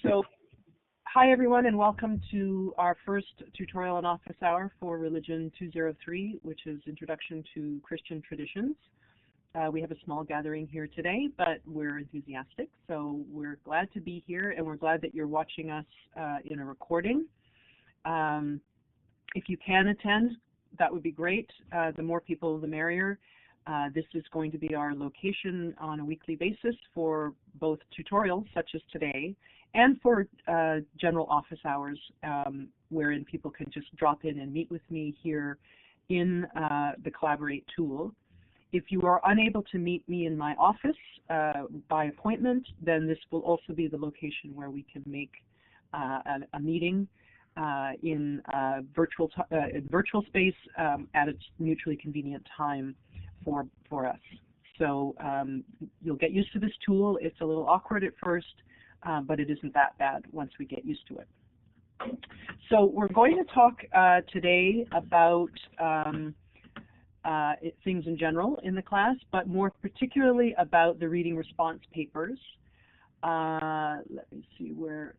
So, hi everyone, and welcome to our first tutorial and office hour for Religion 203, which is Introduction to Christian Traditions. We have a small gathering here today, but we're enthusiastic, so we're glad to be here, and we're glad that you're watching us in a recording. If you can attend, that would be great. The more people, the merrier. This is going to be our location on a weekly basis for both tutorials, such as today, and for general office hours, wherein people can just drop in and meet with me here in the Collaborate tool. If you are unable to meet me in my office by appointment, then this will also be the location where we can make a meeting in virtual space at a mutually convenient time for us. So you'll get used to this tool. It's a little awkward at first, but it isn't that bad once we get used to it. So we're going to talk today about things in general in the class, but more particularly about the reading response papers. Let me see where,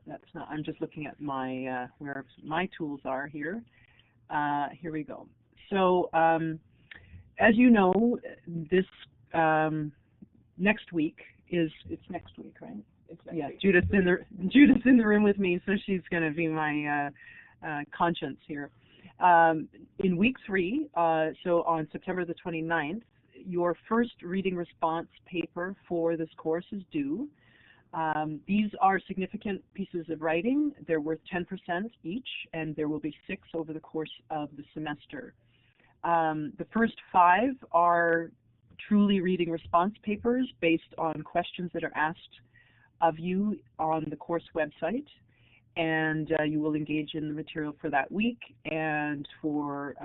that's not, I'm just looking at my, where my tools are here. Here we go. So, as you know, this next week it's next week, right? It's next week. Judith's in the room with me, so she's going to be my conscience here. In week 3, so on September the 29th, your first reading response paper for this course is due. These are significant pieces of writing. They're worth 10% each, and there will be 6 over the course of the semester. The first 5 are truly reading response papers based on questions that are asked of you on the course website, and you will engage in the material for that week and for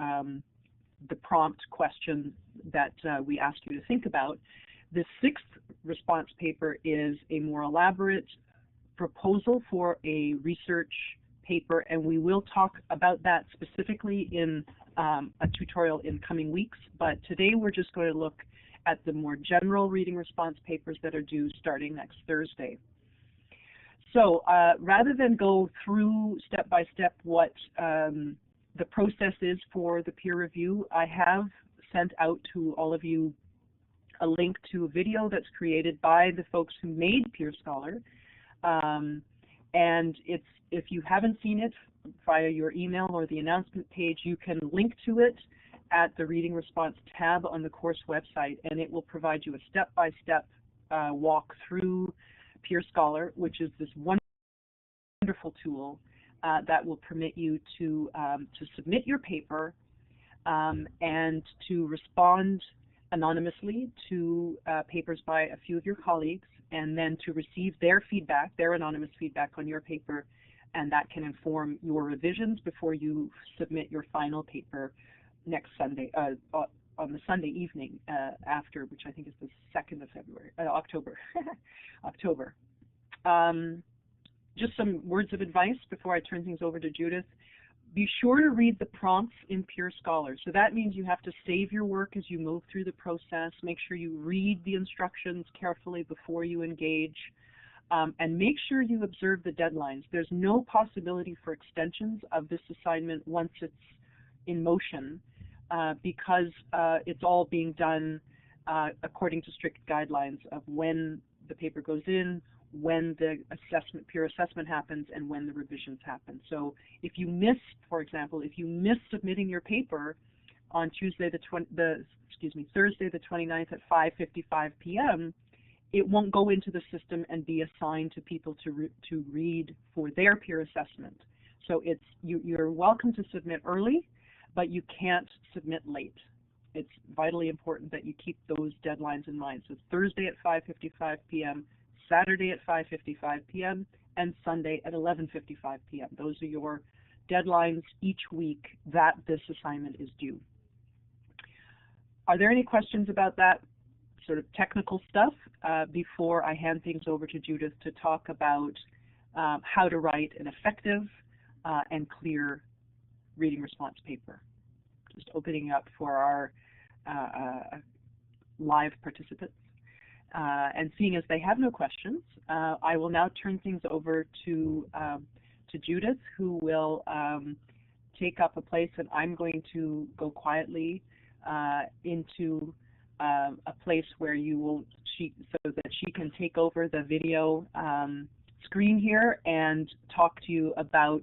the prompt question that we asked you to think about. The 6th response paper is a more elaborate proposal for a research paper, and we will talk about that specifically in a tutorial in coming weeks, but today we're just going to look at the more general reading response papers that are due starting next Thursday. So rather than go through step by step what the process is for the peer review, I have sent out to all of you a link to a video that's created by the folks who made PeerScholar. And if you haven't seen it via your email or the announcement page, you can link to it at the Reading Response tab on the course website, and it will provide you a step-by-step walk through PeerScholar, which is this wonderful tool that will permit you to submit your paper and to respond anonymously to papers by a few of your colleagues, and then to receive their feedback, their anonymous feedback on your paper, and that can inform your revisions before you submit your final paper next Sunday, on the Sunday evening after, which I think is the 2nd of October. October. Just some words of advice before I turn things over to Judith. Be sure to read the prompts in PeerScholar. So that means you have to save your work as you move through the process. Make sure you read the instructions carefully before you engage. And make sure you observe the deadlines. There's no possibility for extensions of this assignment once it's in motion because it's all being done according to strict guidelines of when the paper goes in, when the peer assessment happens, and when the revisions happen. So if you miss, for example, if you miss submitting your paper on Thursday the 29th at 5:55 p.m., it won't go into the system and be assigned to people to read for their peer assessment. So you're welcome to submit early, but you can't submit late. It's vitally important that you keep those deadlines in mind. So Thursday at 5:55 p.m., Saturday at 5:55 p.m., and Sunday at 11:55 p.m. Those are your deadlines each week that this assignment is due. Are there any questions about that sort of technical stuff before I hand things over to Judith to talk about how to write an effective and clear reading response paper? Just opening up for our live participants. And seeing as they have no questions, I will now turn things over to Judith, who will take up a place, and I'm going to go quietly into a place where so that she can take over the video screen here and talk to you about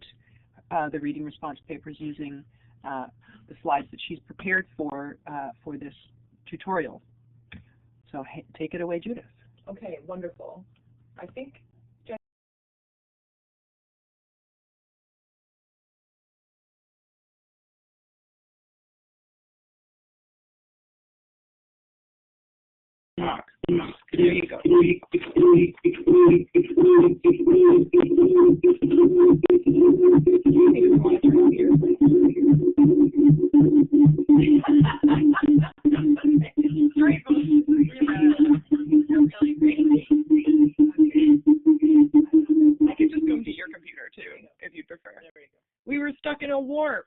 the reading response papers using the slides that she's prepared for this tutorial. So take it away, Judith. Okay, wonderful. I think there you go. I could just come to your computer too, if you prefer. We were stuck in a warp.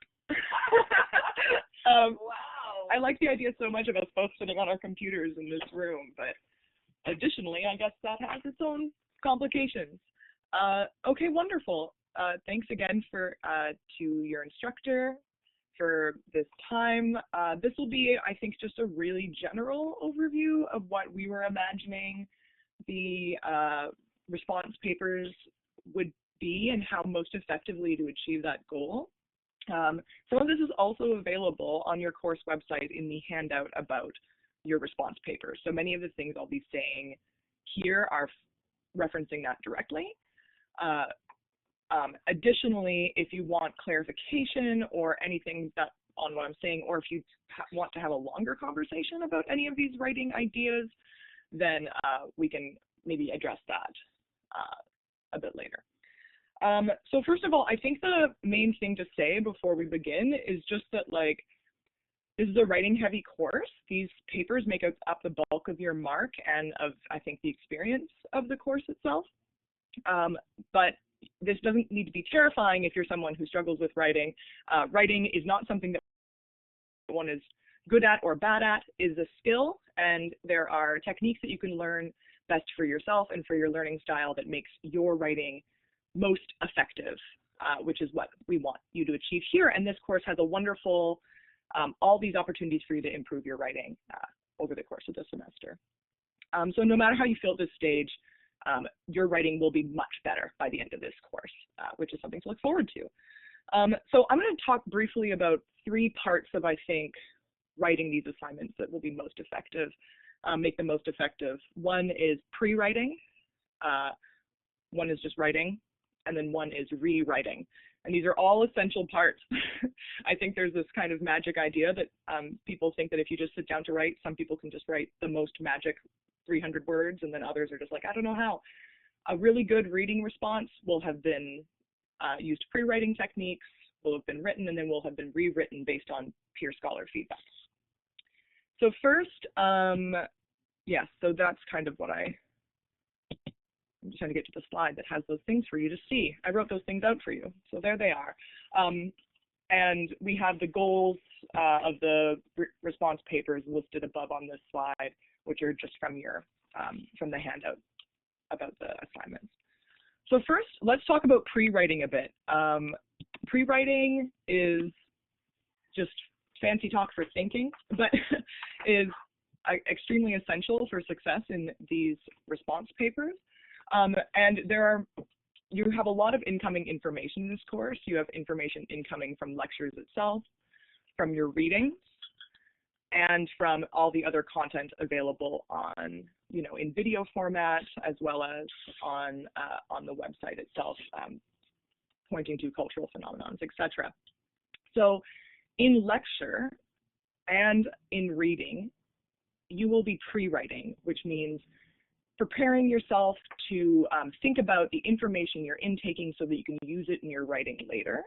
Wow. I like the idea so much of us both sitting on our computers in this room, but additionally, I guess that has its own complications. Okay, wonderful. Thanks again to your instructor for this time. This will be, I think, just a really general overview of what we were imagining the response papers would be and how most effectively to achieve that goal. Some of this is also available on your course website in the handout about your response papers. So many of the things I'll be saying here are referencing that directly. Additionally, if you want clarification or anything on what I'm saying, or if you want to have a longer conversation about any of these writing ideas, then we can maybe address that a bit later. So first of all, I think the main thing to say before we begin is just that, like, this is a writing heavy course. These papers make up the bulk of your mark and of, I think, the experience of the course itself. But this doesn't need to be terrifying if you're someone who struggles with writing. Writing is not something that one is good at or bad at. It is a skill, and there are techniques that you can learn best for yourself and for your learning style that makes your writing most effective, which is what we want you to achieve here. And this course has a wonderful, all these opportunities for you to improve your writing over the course of the semester. So no matter how you feel at this stage, your writing will be much better by the end of this course, which is something to look forward to. So I'm going to talk briefly about 3 parts of, I think, writing these assignments that will be most effective, make them most effective. One is pre-writing, one is just writing, and then one is rewriting. And these are all essential parts. I think there's this kind of magic idea that people think that if you just sit down to write, some people can just write the most magic 300 words, and then others are just like, I don't know how. A really good reading response will have been used pre-writing techniques, will have been written, and then will have been rewritten based on peer scholar feedback. So first, so that's kind of what I'm just trying to get to the slide that has those things for you to see. I wrote those things out for you, so there they are. And we have the goals of the response papers listed above on this slide, which are just from from the handout about the assignments. So first, let's talk about pre-writing a bit. Pre-writing is just fancy talk for thinking, but is extremely essential for success in these response papers. And you have a lot of incoming information in this course. You have information incoming from lectures itself, from your readings, and from all the other content available on, in video format, as well as on the website itself, pointing to cultural phenomena, etc. So in lecture and in reading, you will be pre-writing, which means preparing yourself to think about the information you're intaking so that you can use it in your writing later.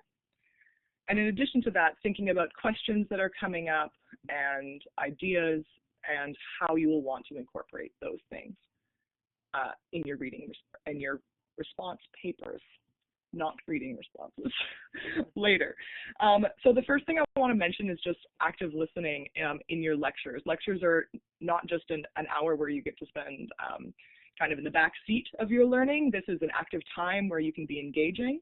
And in addition to that, thinking about questions that are coming up and ideas and how you will want to incorporate those things in your reading and your response papers, not reading responses later. So the first thing I want to mention is just active listening in your lectures. Lectures are not just an hour where you get to spend kind of in the back seat of your learning. This is an active time where you can be engaging.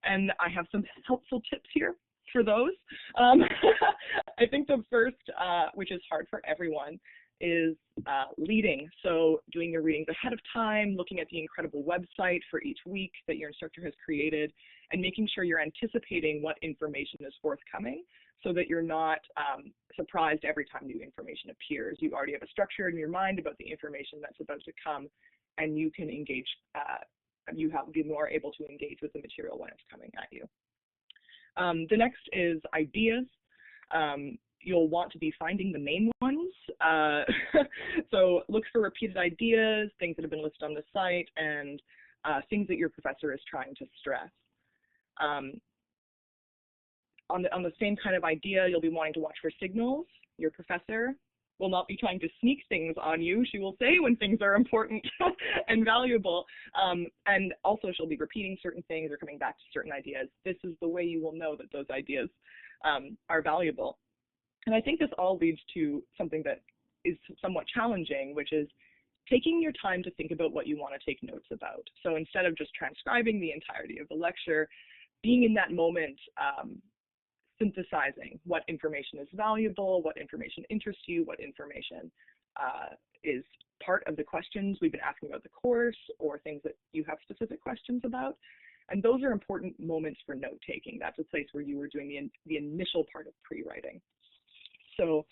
And I have some helpful tips here for those. I think the first, which is hard for everyone, is leading. So doing your readings ahead of time, looking at the incredible website for each week that your instructor has created, and making sure you're anticipating what information is forthcoming so that you're not surprised every time new information appears. You already have a structure in your mind about the information that's about to come, and you can engage, be more able to engage with the material when it's coming at you. The next is ideas. You'll want to be finding the main ones. So look for repeated ideas, things that have been listed on the site, and things that your professor is trying to stress. On the same kind of idea, you'll be wanting to watch for signals. Your professor will not be trying to sneak things on you. She will say when things are important and valuable. And also she'll be repeating certain things or coming back to certain ideas. This is the way you will know that those ideas are valuable. And I think this all leads to something that is somewhat challenging, which is taking your time to think about what you want to take notes about. So instead of just transcribing the entirety of the lecture, being in that moment, synthesizing what information is valuable, what information interests you, what information is part of the questions we've been asking about the course, or things that you have specific questions about. And those are important moments for note-taking. That's a place where you were doing the initial part of pre-writing. So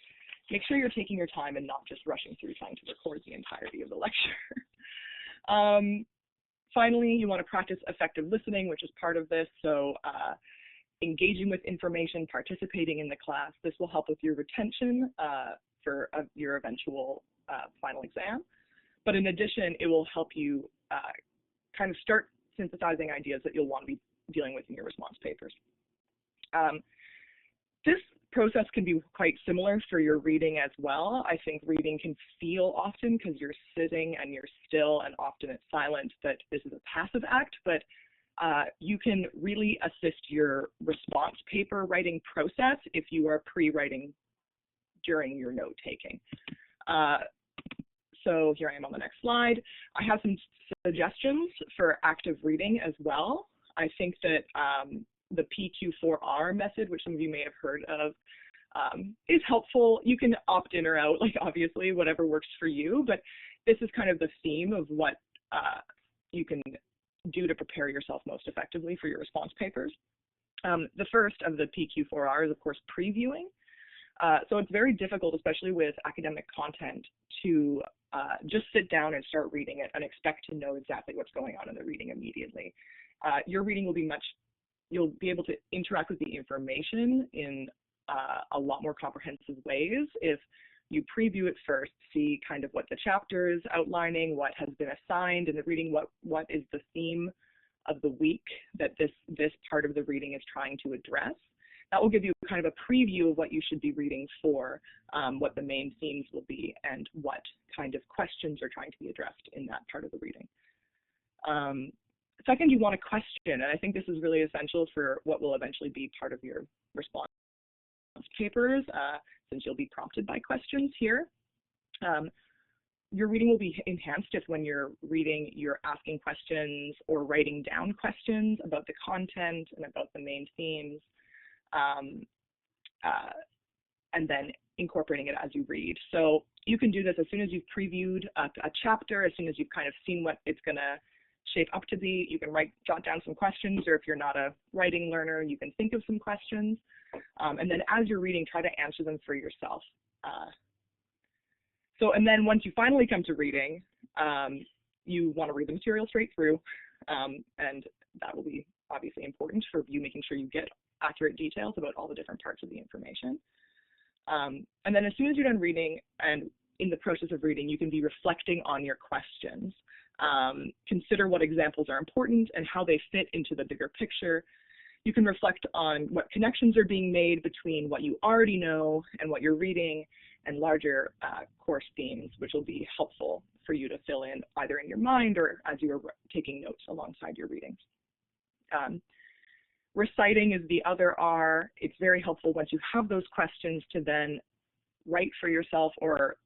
make sure you're taking your time and not just rushing through trying to record the entirety of the lecture. Finally, you want to practice effective listening, which is part of this. So engaging with information, participating in the class. This will help with your retention for your eventual final exam. But in addition, it will help you kind of start synthesizing ideas that you'll want to be dealing with in your response papers. This process can be quite similar for your reading as well. I think reading can feel often, because you're sitting and you're still and often it's silent, that this is a passive act, but you can really assist your response paper writing process if you are pre-writing during your note-taking. So here I am on the next slide. I have some suggestions for active reading as well. I think that the PQ4R method, which some of you may have heard of, is helpful. You can opt in or out, like obviously, whatever works for you, but this is kind of the theme of what you can do to prepare yourself most effectively for your response papers. The first of the PQ4R is, of course, previewing. So it's very difficult, especially with academic content, to just sit down and start reading it and expect to know exactly what's going on in the reading immediately. Your reading will be you'll be able to interact with the information in a lot more comprehensive ways if you preview it first, see kind of what the chapter is outlining, what has been assigned in the reading, what is the theme of the week that this part of the reading is trying to address. That will give you kind of a preview of what you should be reading for, what the main themes will be, and what kind of questions are trying to be addressed in that part of the reading. Second, you want a question, and I think this is really essential for what will eventually be part of your response papers, since you'll be prompted by questions here. Your reading will be enhanced if when you're reading, you're asking questions or writing down questions about the content and about the main themes, and then incorporating it as you read. So you can do this as soon as you've previewed a chapter, as soon as you've kind of seen what it's going to shape up to be. You can jot down some questions, or if you're not a writing learner, you can think of some questions. And then as you're reading, try to answer them for yourself. And then once you finally come to reading, you want to read the material straight through, and that will be obviously important for you making sure you get accurate details about all the different parts of the information. And then as soon as you're done reading, and in the process of reading, you can be reflecting on your questions. Consider what examples are important and how they fit into the bigger picture. You can reflect on what connections are being made between what you already know and what you're reading, and larger course themes, which will be helpful for you to fill in either in your mind or as you're taking notes alongside your readings. Reciting is the other R. It's very helpful once you have those questions to then write for yourself or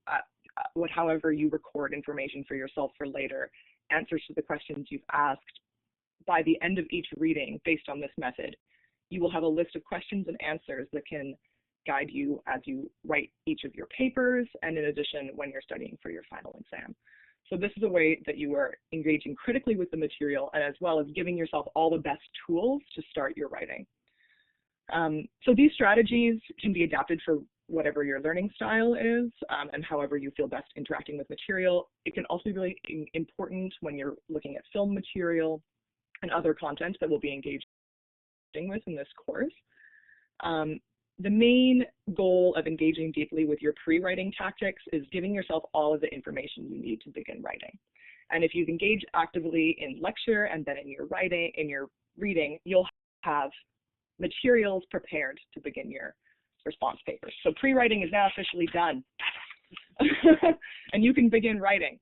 however you record information for yourself for later, answers to the questions you've asked, by the end of each reading, based on this method, you will have a list of questions and answers that can guide you as you write each of your papers, and in addition, when you're studying for your final exam. So this is a way that you are engaging critically with the material, and as well as giving yourself all the best tools to start your writing. So these strategies can be adapted for whatever your learning style is, and however you feel best interacting with material. It can also be really important when you're looking at film material and other content that we'll be engaging with in this course. The main goal of engaging deeply with your pre-writing tactics is giving yourself all of the information you need to begin writing. And if you've engaged actively in lecture and then in your reading, you'll have materials prepared to begin your response papers. So pre-writing is now officially done. And you can begin writing,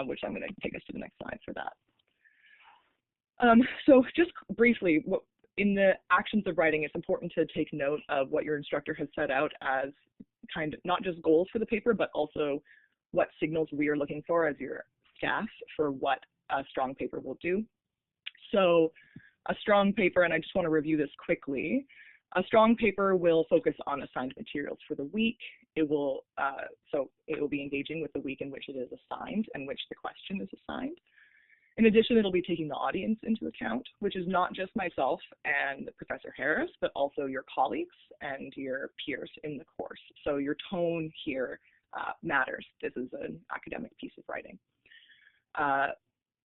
which I'm going to take us to the next slide for that. So just briefly, in the actions of writing, it's important to take note of what your instructor has set out as kind of not just goals for the paper, but also what signals we are looking for as your staff for what a strong paper will do. So a strong paper, and I just want to review this quickly, a strong paper will focus on assigned materials for the week. It will, so it will be engaging with the week in which it is assigned and which the question is assigned. In addition, it'll be taking the audience into account, which is not just myself and Professor Harris, but also your colleagues and your peers in the course. So your tone here matters. This is an academic piece of writing.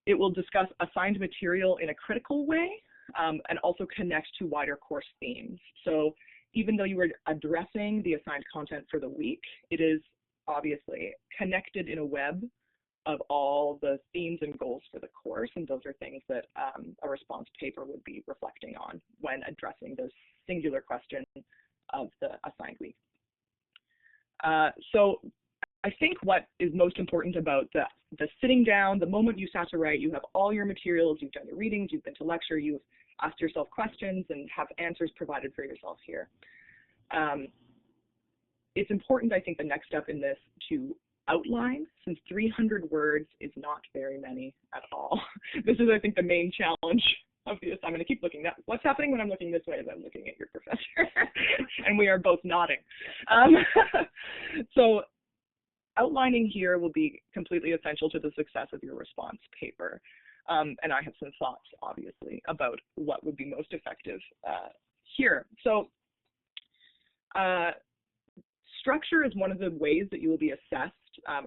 It will discuss assigned material in a critical way and also connect to wider course themes. So even though you are addressing the assigned content for the week, it is obviously connected in a web of all the themes and goals for the course, and those are things that a response paper would be reflecting on when addressing those singular questions of the assigned week. So I think what is most important about the sitting down, the moment you start to write, you have all your materials, you've done your readings, you've been to lecture, you've asked yourself questions and have answers provided for yourself here. It's important, I think, the next step in this to outline, since 300 words is not very many at all. This is, I think, the main challenge of this. I'm going to keep looking at what's happening when I'm looking this way as I'm looking at your professor. And we are both nodding. So outlining here will be completely essential to the success of your response paper. And I have some thoughts, obviously, about what would be most effective here. So structure is one of the ways that you will be assessed,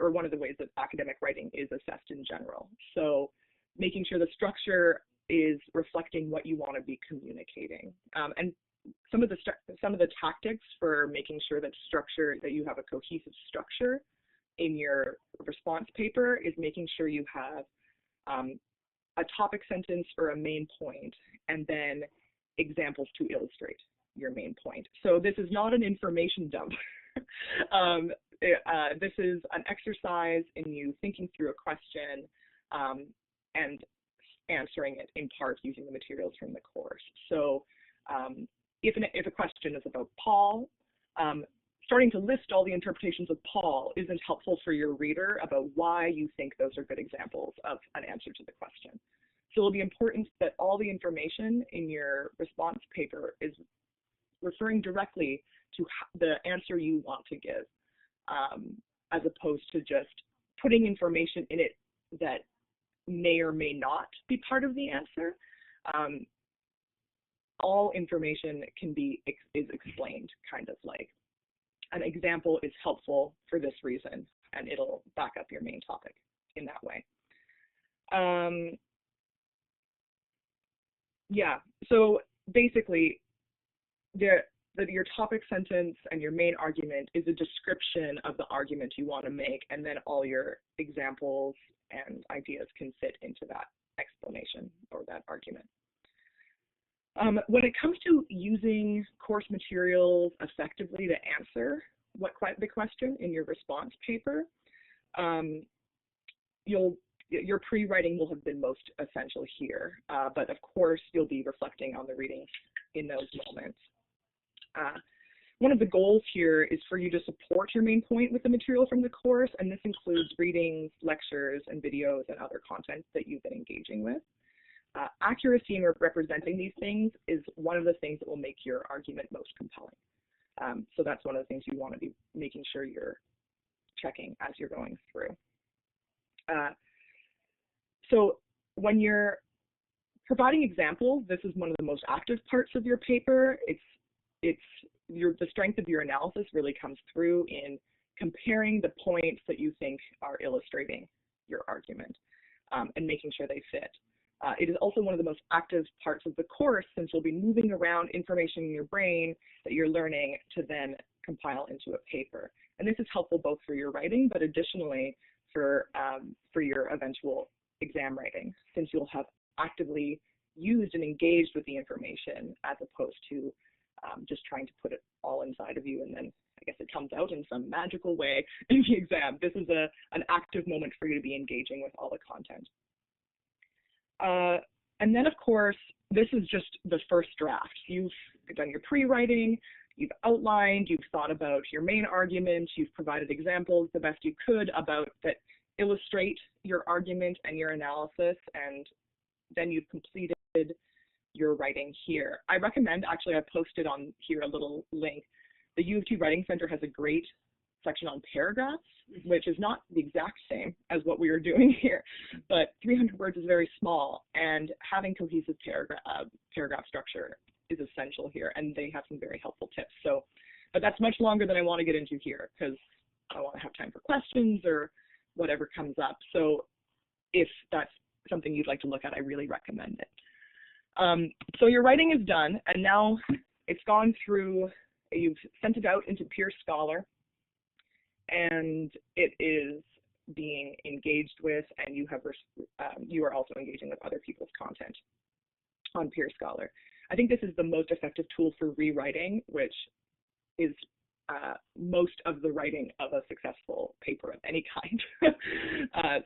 or one of the ways that academic writing is assessed in general. So making sure the structure is reflecting what you want to be communicating. And some of the tactics for making sure that you have a cohesive structure in your response paper is making sure you have a topic sentence or a main point, and then examples to illustrate your main point. So this is not an information dump. This is an exercise in you thinking through a question and answering it in part using the materials from the course. So if a question is about Paul, starting to list all the interpretations of Paul isn't helpful for your reader about why you think those are good examples of an answer to the question. So it'll be important that all the information in your response paper is referring directly to the answer you want to give, as opposed to just putting information in it that may or may not be part of the answer. All information is explained, kind of like. An example is helpful for this reason, and it'll back up your main topic in that way. Yeah, so basically, your topic sentence and your main argument is a description of the argument you want to make, and then all your examples and ideas can fit into that explanation or that argument. When it comes to using course materials effectively to answer the question in your response paper, your pre-writing will have been most essential here, but of course you'll be reflecting on the reading in those moments. one of the goals here is for you to support your main point with the material from the course, and this includes readings, lectures, and videos and other content that you've been engaging with. Accuracy in representing these things is one of the things that will make your argument most compelling. So that's one of the things you want to be making sure you're checking as you're going through. So when you're providing examples, this is one of the most active parts of your paper. The strength of your analysis really comes through in comparing the points that you think are illustrating your argument and making sure they fit. It is also one of the most active parts of the course, since you'll be moving around information in your brain that you're learning to then compile into a paper. And this is helpful both for your writing, but additionally for your eventual exam writing, since you'll have actively used and engaged with the information as opposed to just trying to put it all inside of you and then I guess it comes out in some magical way in the exam. This is an active moment for you to be engaging with all the content. And then, of course, this is just the first draft. You've done your pre-writing, you've outlined, you've thought about your main argument, you've provided examples the best you could about that illustrate your argument and your analysis, and then you've completed your writing here. I recommend, actually, I posted on here a little link. The U of T Writing Center has a great section on paragraphs, which is not the exact same as what we are doing here, but 300 words is very small, and having cohesive paragraph structure is essential here, and they have some very helpful tips. So, but that's much longer than I want to get into here because I want to have time for questions or whatever comes up. So if that's something you'd like to look at, I really recommend it. So your writing is done, and now it's gone through, you've sent it out into Peer Scholar, and it is being engaged with, and you are also engaging with other people's content on Peer Scholar. I think this is the most effective tool for rewriting, which is most of the writing of a successful paper of any kind.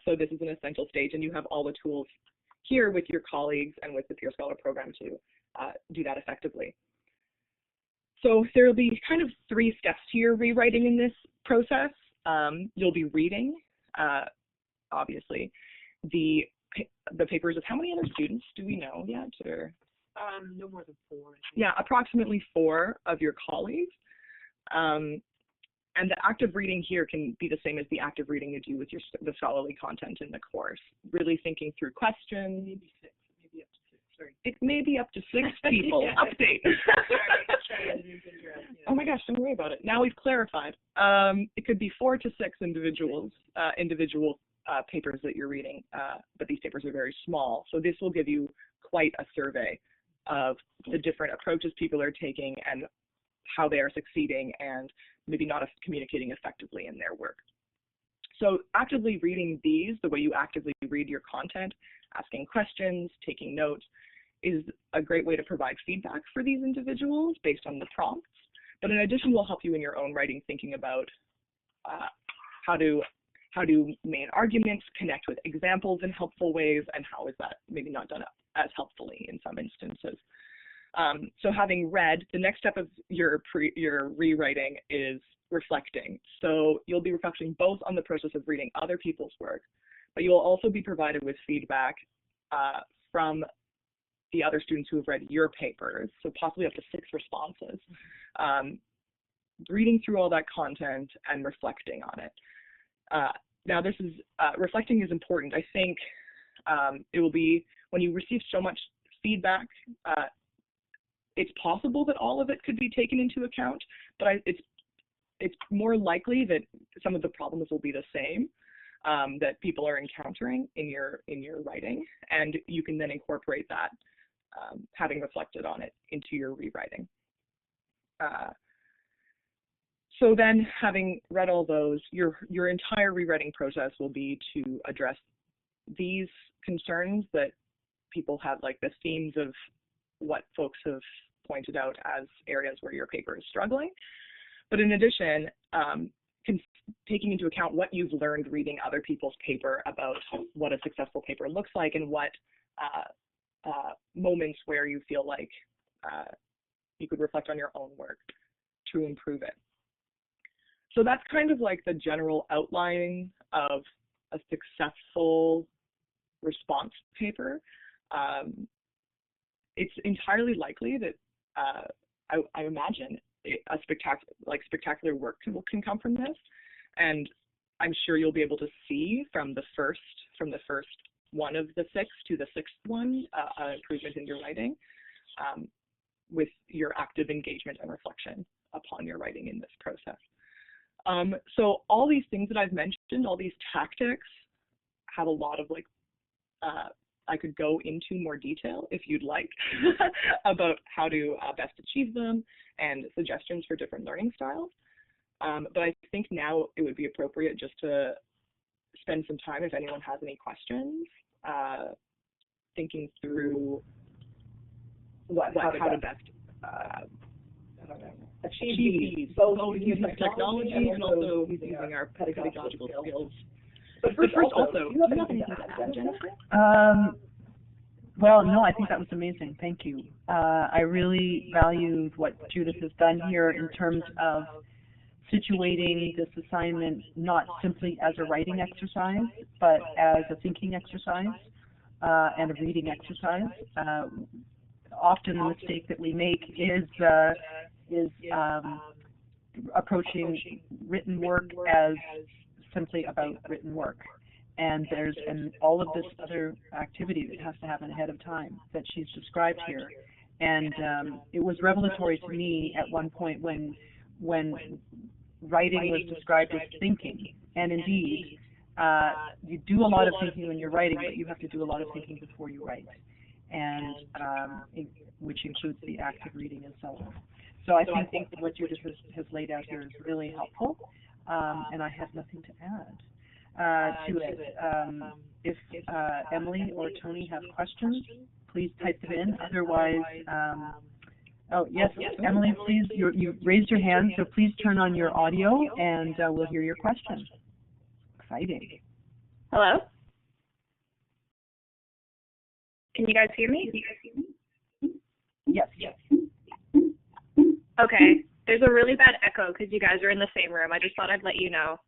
So this is an essential stage, and you have all the tools here with your colleagues and with the Peer Scholar program to do that effectively. So there will be kind of 3 steps to your rewriting in this process. You'll be reading, obviously, the papers of how many other students do we know yet? Or no more than 4. Yeah, approximately 4 of your colleagues. And the active reading here can be the same as the active reading you do with the scholarly content in the course. Really thinking through questions. Maybe 6, maybe up to 6. Sorry. It may be up to 6 people. Yeah. Update. Oh my gosh, don't worry about it. Now we've clarified. It could be 4 to 6 individual papers that you're reading, but these papers are very small. So this will give you quite a survey of the different approaches people are taking and how they are succeeding and maybe not communicating effectively in their work. So actively reading these, the way you actively read your content, asking questions, taking notes, is a great way to provide feedback for these individuals based on the prompts. But in addition, will help you in your own writing, thinking about how do main arguments connect with examples in helpful ways, and how is that maybe not done as helpfully in some instances. So having read, the next step of your rewriting is reflecting. So you'll be reflecting both on the process of reading other people's work, but you'll also be provided with feedback from the other students who have read your papers, so possibly up to 6 responses. Reading through all that content and reflecting on it. Now this is, reflecting is important. I think it will be, when you receive so much feedback, it's possible that all of it could be taken into account, but it's more likely that some of the problems will be the same that people are encountering in your writing, and you can then incorporate that, having reflected on it, into your rewriting. So then, having read all those, your entire rewriting process will be to address these concerns that people have, like the themes of what folks have pointed out as areas where your paper is struggling. But in addition, taking into account what you've learned reading other people's paper about what a successful paper looks like, and what moments where you feel like you could reflect on your own work. to improve it. So that's kind of like the general outline of a successful response paper. It's entirely likely that I imagine a spectacular work can come from this, and I'm sure you'll be able to see from the first one of the 6 to the 6th one an improvement in your writing with your active engagement and reflection upon your writing in this process. So all these things that I've mentioned, all these tactics, have a lot of I could go into more detail if you'd like about how to best achieve them and suggestions for different learning styles. But I think now it would be appropriate just to spend some time, if anyone has any questions, thinking through how to best achieve these, both using technology and also using our pedagogical skills. But first also, do you have anything to add, Jennifer? Well, no, I think that was amazing. Thank you. I really valued what Judith has done here in terms of situating this assignment not simply as a writing exercise, but as a thinking exercise and a reading exercise. Often the mistake that we make is approaching written work as simply about written work. And there's all of this other activity that has to happen ahead of time that she's described here. And it was revelatory to me at one point when writing was described as thinking. And indeed, you do a lot of thinking when you're writing, but you have to do a lot of thinking before you write, and which includes the act of reading and so on. So I think that what Judith has laid out here is really helpful, and I have nothing to add to it. If Emily or Tony have questions, please type them in. Otherwise, oh yes, Emily, please, you raised your hand, so please turn on your audio and we'll hear your question. Exciting. Hello? Can you guys hear me? Yes. Okay. There's a really bad echo because you guys are in the same room. I just thought I'd let you know.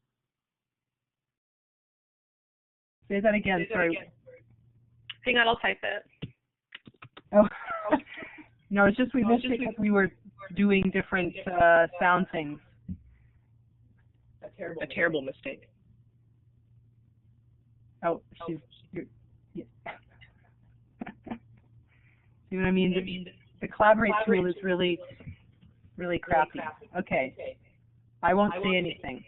Say that again, sorry. Hang on, I'll type it. Oh, no, it's just we missed it because we were doing different sound things. A terrible mistake. Oh, yeah. See what I mean? The Collaborate tool is really, really crappy. Okay, I won't say anything.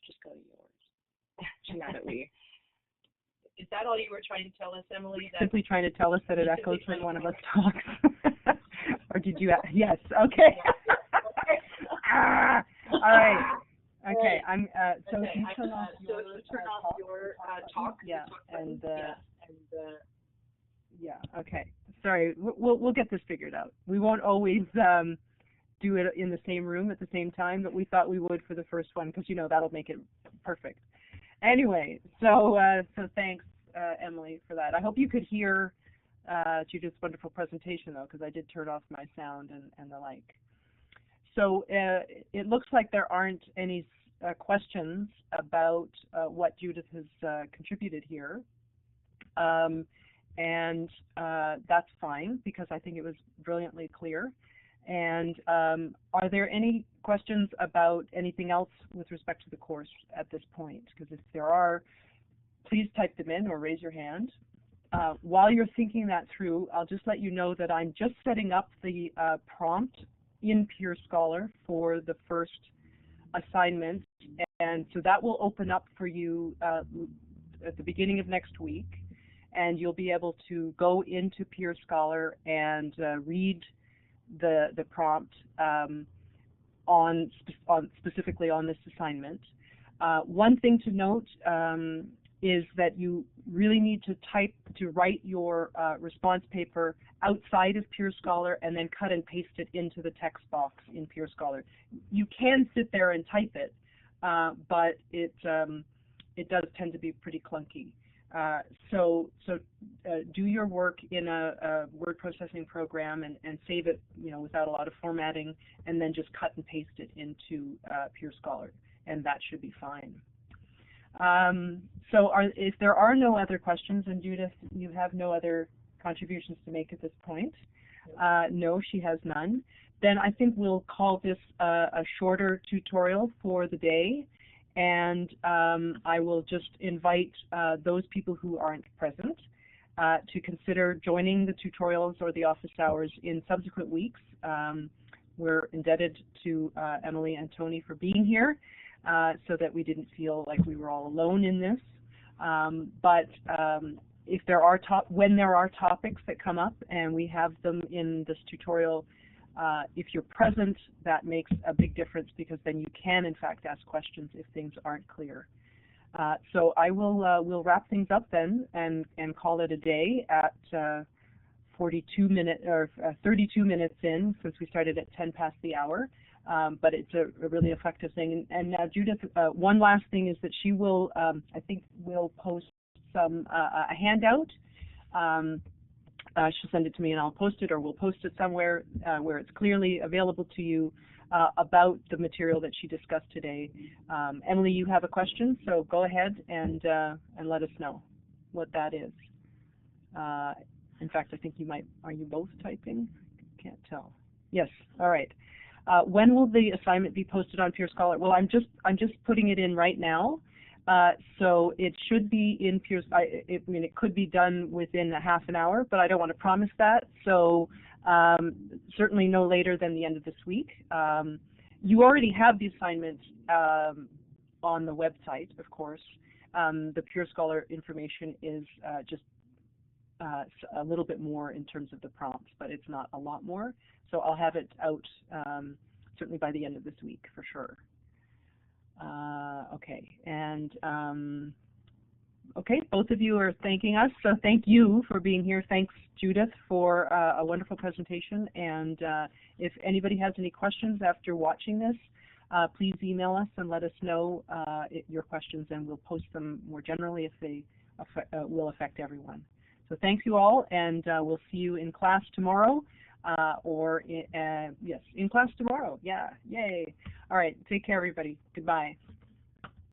Just go to yours. Now that we. Is that all you were trying to tell us, Emily? That Simply trying to tell us that it echoes when one of us talks. Or did you? Yes. Okay. All right. Okay. I'm. So you turn off your talk. Yeah. Yeah. Okay. Sorry. We'll get this figured out. We won't always do it in the same room at the same time, but we thought we would for the first one because that'll make it perfect. Anyway, so thanks, Emily, for that. I hope you could hear Judith's wonderful presentation, though, because I did turn off my sound and the like. So it looks like there aren't any questions about what Judith has contributed here. And that's fine, because I think it was brilliantly clear. And are there any questions about anything else with respect to the course at this point? Because if there are, please type them in or raise your hand. While you're thinking that through, I'll just let you know that I'm just setting up the prompt in Peer Scholar for the first assignment. And so that will open up for you at the beginning of next week. And you'll be able to go into Peer Scholar and read the prompt specifically on this assignment. One thing to note, is that you really need to write your response paper outside of PureScholar and then cut and paste it into the text box in PureScholar. You can sit there and type it, but it does tend to be pretty clunky. So do your work in a word processing program and save it, without a lot of formatting, and then just cut and paste it into PureScholar, and that should be fine. If there are no other questions, and Judith, you have no other contributions to make at this point? No, she has none. Then I think we'll call this a shorter tutorial for the day, and I will just invite those people who aren't present to consider joining the tutorials or the office hours in subsequent weeks. We're indebted to Emily and Tony for being here, so that we didn't feel like we were all alone in this. If there are when there are topics that come up and we have them in this tutorial, if you're present, that makes a big difference, because then you can in fact ask questions if things aren't clear. So I will we'll wrap things up then and call it a day at 32 minutes in, since we started at 10 past the hour. But it's a really effective thing. And now Judith, one last thing is that she will, I think, will post a handout. She'll send it to me and I'll post it, or we'll post it somewhere where it's clearly available to you about the material that she discussed today. Emily, you have a question, so go ahead and let us know what that is. In fact, I think you might, are you both typing? Can't tell. Yes, all right. When will the assignment be posted on PureScholar? Well, I'm just putting it in right now, so it should be in it could be done within a half an hour, but I don't want to promise that. So certainly no later than the end of this week. You already have the assignment on the website, of course. The PureScholar information is just a little bit more in terms of the prompts, but it's not a lot more. So I'll have it out certainly by the end of this week for sure. Okay, and okay, both of you are thanking us, so thank you for being here. Thanks, Judith, for a wonderful presentation. And if anybody has any questions after watching this, please email us and let us know your questions, and we'll post them more generally if they will affect everyone. So thank you all, and we'll see you in class tomorrow, yes, in class tomorrow. Yeah, yay. All right, take care, everybody. Goodbye.